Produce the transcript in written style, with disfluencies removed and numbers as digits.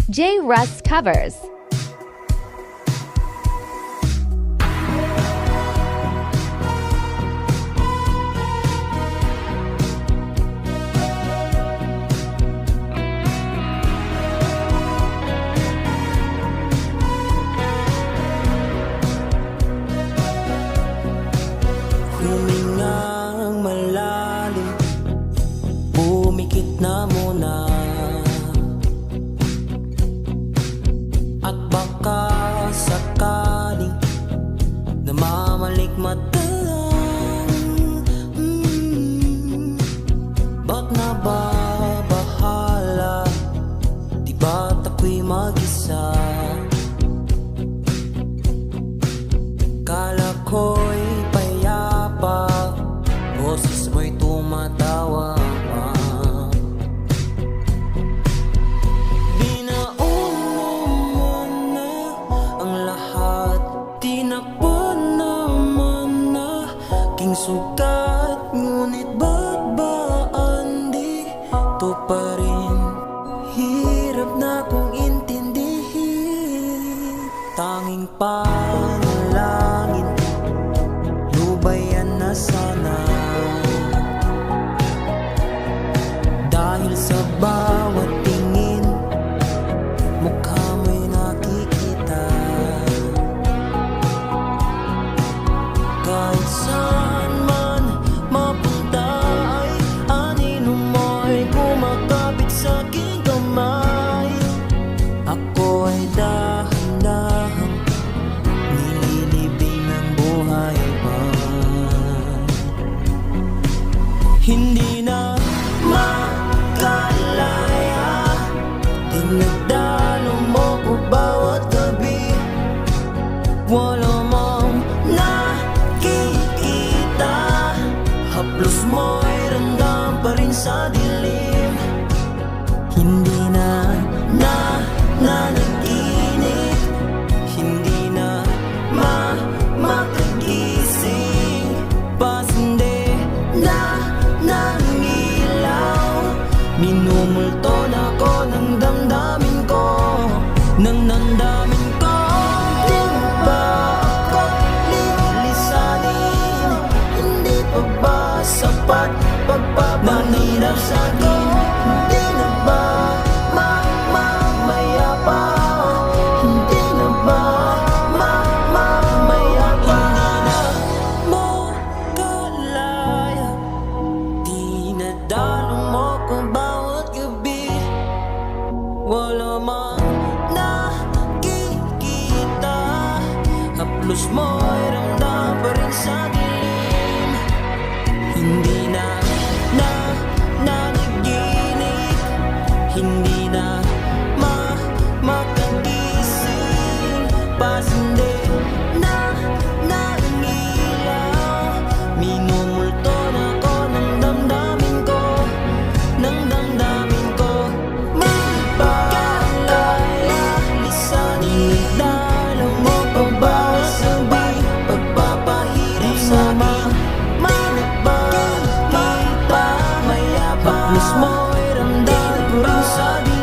J. Russ covers. Humingang malalim, pumikit na muna, at baka sakaling namamalikmata lang. Ba't nababahala? Di ba't ako'y mag-isa? Kala ko'y payapa, boses mo'y tumatawa pa. Binaon mo na ang lahat, tinakpan naman na aking sugat. Ngunit ba't ba andito pa rin? Hirap na kong intindihin. Tanging panalangin, lubayan na sana. Dahil sa bawat tingin, mukha mo'y nakikita. Kahit saan man mapunta ay anino mo'y kumakapit sa aking kamay. Ako ay dahan-dahang nililibing ng buhay pa. Hindi na makalaya, dinadalo mo ko bawat gabi. Wala mang nakikita, haplos mo'y ramdam pa rin sa dilim. Hindi na nanaginip, hindi na makagising. Pasinde na nangilaw, minumulto na ko ng damdamin ko, ng damdamin ko. Di mo ba ako lilisanin? Hindi pa ba sapat pagpapanirap sa'kin? Hindi na ba mamamaya pa? Hindi na ba mamamaya pa? Hindi na mo kalaya, dinadalo mo ko bawat gabi. Wala mang nakikita, haplos mo'y ramdam pa rin sa dilim. Hindi na nanaginip, hindi na makagising. Pasinde na nangilaw, minumulto na ko ng damdamin ko, ng damdamin ko. Lisanin, dalo mo pa bawat sabi, pagpapahirap sa akin. Di na ba kita mayapa, haplos mo'y ramdam pa rin sa dilim.